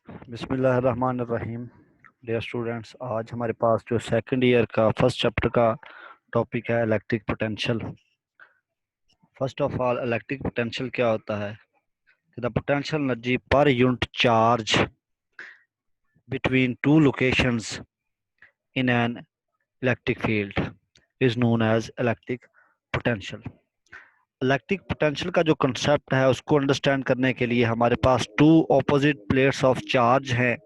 बिस्मिल्लाहिर्रहमानिर्रहीम। Dear students, आज हमारे पास जो सेकंड ईयर का फर्स्ट चैप्टर का टॉपिक है electric potential. First of all, electric potential क्या होता है? The potential energy per unit charge between two locations in an electric field is known as electric potential. Electric potential का जो concept है उसको understand करने के लिए हमारे पास two opposite plates of charge हैं।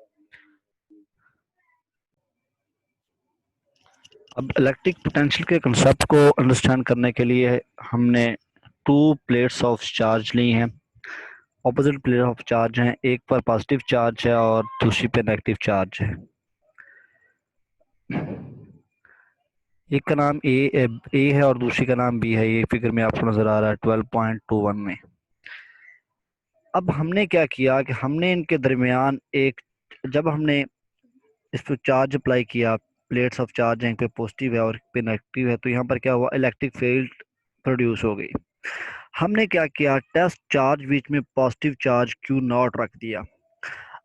अब इलेक्ट्रिक पोटेंशियल के कंसेप्ट को अंडरस्टैंड करने के लिए हमने टू प्लेट्स ऑफ चार्ज ली हैं। ऑपोजिट प्लेट ऑफ चार्ज हैं, एक पर पॉजिटिव चार्ज है और दूसरी पर नेगेटिव चार्ज है। एक का नाम ए है और दूसरी का नाम बी है। ये फिगर में आपको नजर आ रहा है 12.21 में। अब हमने क्या किया कि हमने इनके दरमियान जब हमने इस पर चार्ज अप्लाई किया, प्लेट्स ऑफ चार्ज हैं, एक पे पॉजिटिव है और एक पे नेगेटिव है, तो यहाँ पर क्या हुआ, इलेक्ट्रिक फील्ड प्रोड्यूस हो गई। हमने क्या किया, टेस्ट चार्ज बीच में पॉजिटिव चार्ज क्यू नॉट रख दिया।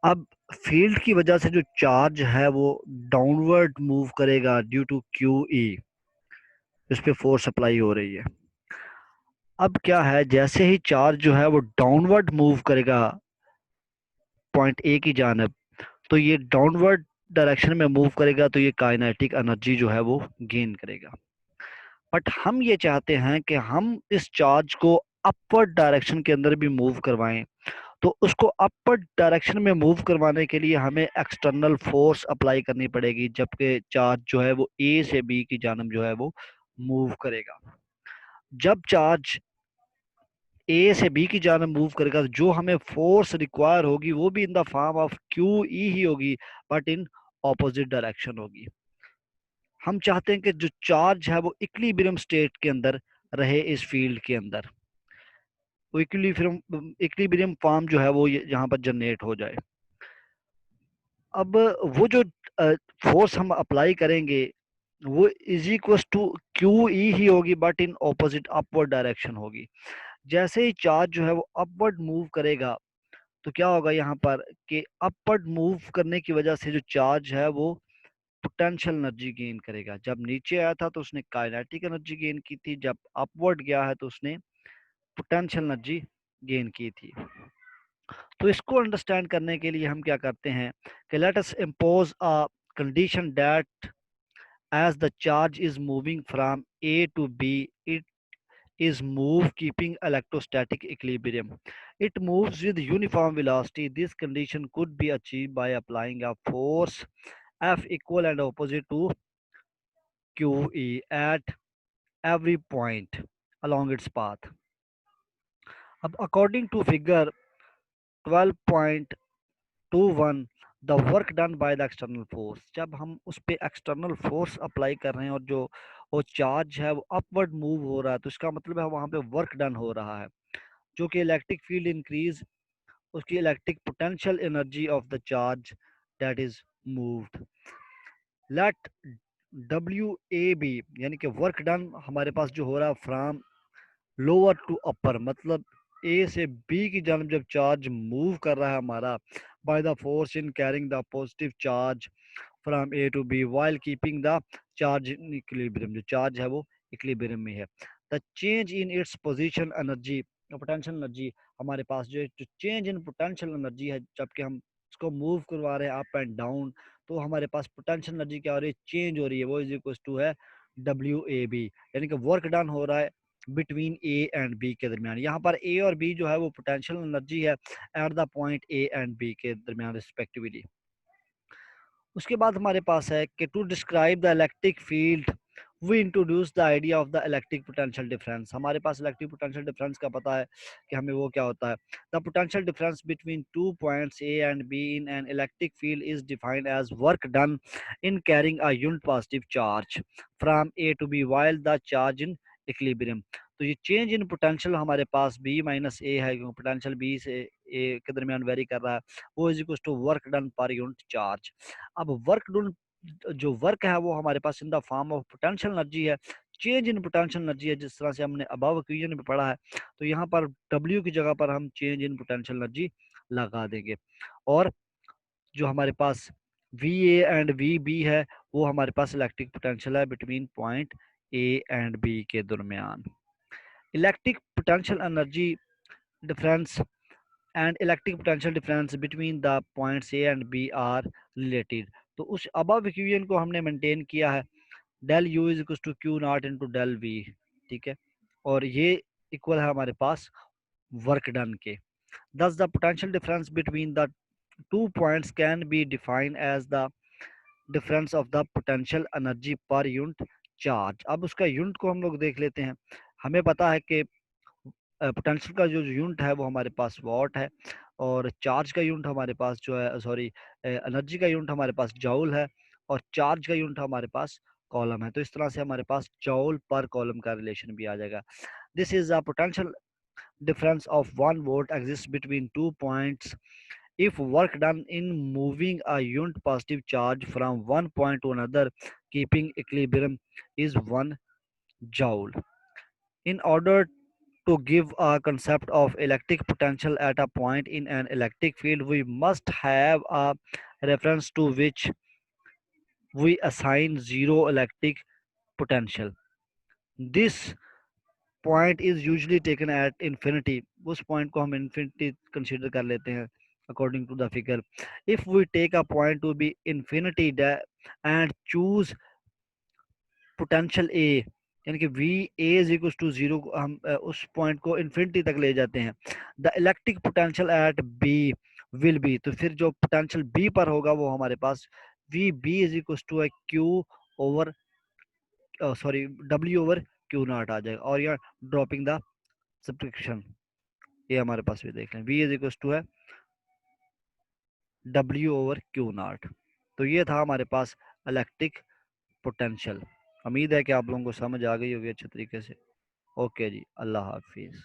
अब फील्ड की वजह से जो चार्ज है वो डाउनवर्ड मूव करेगा ड्यू टू क्यू ई, इस पे फोर्स अप्लाई हो रही है। अब क्या है, जैसे ही चार्ज जो है वो डाउनवर्ड मूव करेगा पॉइंट ए की जानब, तो ये डाउनवर्ड डायरेक्शन में मूव करेगा, तो ये काइनेटिक एनर्जी जो है वो गेन करेगा। बट हम ये चाहते हैं कि हम इस चार्ज को अपवर्ड डायरेक्शन के अंदर भी मूव करवाएं। तो उसको अपवर्ड डायरेक्शन में मूव करवाने के लिए हमें एक्सटर्नल फोर्स अप्लाई करनी पड़ेगी, जबकि चार्ज जो है वो ए से बी की जानब जो है वो मूव करेगा। जब चार्ज ए से बी की जानब मूव करेगा तो जो हमें फोर्स रिक्वायर होगी वो भी in the form of Q E ही होगी, बट इन ऑपोजिट डायरेक्शन होगी। हम चाहते हैं कि जो चार्ज है वो इक्विलिब्रियम स्टेट के अंदर रहे, इस फील्ड के अंदर वो इक्विलिब्रियम फॉर्म जो है वो यहाँ पर जनरेट हो जाए। अब वो जो फोर्स हम अप्लाई करेंगे वो is equal to Q E ही होगी, but in opposite upward direction होगी। जैसे ही चार्ज जो है वो अपवर्ड मूव करेगा तो क्या होगा यहाँ पर कि अपवर्ड मूव करने की वजह से जो चार्ज है वो पोटेंशियल एनर्जी गेन करेगा। जब नीचे आया था तो उसने काइनेटिक एनर्जी गेन की थी, जब अपवर्ड गया है तो उसने पोटेंशियल एनर्जी गेन की थी। तो इसको अंडरस्टैंड करने के लिए हम क्या करते हैं कि let us impose a condition that as the charge is moving from A to B, it is move keeping electrostatic equilibrium. It moves with uniform velocity. This condition could be achieved by applying a force F equal and opposite to QE at every point along its path. अब according to figure 12.21, the work done by the external force, जब हम उस पे external force apply कर रहे हैं और जो वो चार्ज है वो अपवर्ड मूव हो रहा है, तो इसका मतलब है वहां पे वर्क डन हो रहा है, जो कि इलेक्ट्रिक फील्ड इंक्रीज, उसकी electric potential energy of the charge that is moved. Let W A B, यानी कि वर्क डन हमारे पास जो हो रहा है फ्रॉम लोअर टू अपर, मतलब ए से बी की जानब जब चार्ज मूव कर रहा है हमारा by the force in carrying the positive charge from A to B while keeping the charge in equilibrium, जो चार्ज है वो इक्विलिब्रियम में है। The change in its position energy, potential energy, हमारे पास जो चेंज इन पोटेंशियल एनर्जी है, जबकि हम इसको मूव करवा रहे हैं अप एंड डाउन, तो हमारे पास पोटेंशियल एनर्जी क्या हो रही है, चेंज हो रही है, वो इज इक्वल टू है डब्ल्यू ए बी, यानी कि वर्क डन हो रहा है बिटवीन ए एंड बी के दरमियान। यहाँ पर ए और बी जो है वो पोटेंशियल एनर्जी है at the point A and B के दरमियान रिस्पेक्टिवली। उसके बाद हमारे पास है कि to describe the electric field we introduce the idea of the electric potential difference. हमारे पास इलेक्ट्रिक पोटेंशियल डिफरेंस का पता है कि हमें वो क्या होता है। The potential difference between two points A and B in an electric field is defined as work done in carrying a unit positive charge from A to B while the charge in equilibrium. तो ये change in potential हमारे पास B minus ए है, क्योंकि potential B से ए के दरमियान very कर रहा है, वो is equal to work done per unit charge. अब वर्क डन, जो वर्क है वो हमारे पास in the form of potential energy है, चेंज इन पोटेंशियल एनर्जी है, जिस तरह से हमने अबव इक्वेशन में पढ़ा है। तो यहाँ पर W की जगह पर हम चेंज इन पोटेंशियल एनर्जी लगा देंगे। और जो हमारे पास V A and V B है, वो हमारे पास इलेक्ट्रिक पोटेंशियल है between point A and B के दरमियान। Electric potential energy difference and electric potential difference between the points A and B are related. तो उस अबव इक्वेशन को हमने मेंटेन किया है, del U is equal to Q naught into del V, ठीक है, और ये इक्वल है हमारे पास वर्क डन के। Thus, the potential difference between the two points can be defined as the difference of the potential energy per unit charge। अब उसका यूनिट को हम लोग देख लेते हैं। हमें पता है कि पोटेंशियल का जो यूनिट है वो हमारे पास वॉट है, और चार्ज का यूनिट हमारे पास जो है, सॉरी, एनर्जी का यूनिट हमारे पास जॉउल है, और चार्ज का यूनिट हमारे पास कॉलम है। तो इस तरह से हमारे पास जॉउल पर कॉलम का रिलेशन भी आ जाएगा। This is a potential difference of 1 volt exists between 2 points if work done in moving a unit positive charge from one point to another keeping equilibrium is 1 joule। In order to give a concept of electric potential at a point in an electric field, we must have a reference to which we assign zero electric potential। This point is usually taken at infinity. उस point को हम infinity consider कर लेते हैं according to the figure. If we take a point to be infinity and choose potential A, यानी कि V A is equal to zero, हम उस पॉइंट को इन्फिनिटी तक ले जाते हैं। The electric potential at B will be, तो फिर जो पोटेंशियल बी पर होगा वो हमारे पास we B is equal to Q over, sorry, W over Q naught आ जाएगा। और यहाँ ड्रॉपिंग द सब्सक्रिप्शन, ये हमारे पास भी देख लें, v इज इक्वल टू है डब्ल्यू ओवर क्यू नॉट। तो ये था हमारे पास इलेक्ट्रिक पोटेंशियल। उम्मीद है कि आप लोगों को समझ आ गई होगी अच्छे तरीके से। ओके जी, अल्लाह हाफिज़।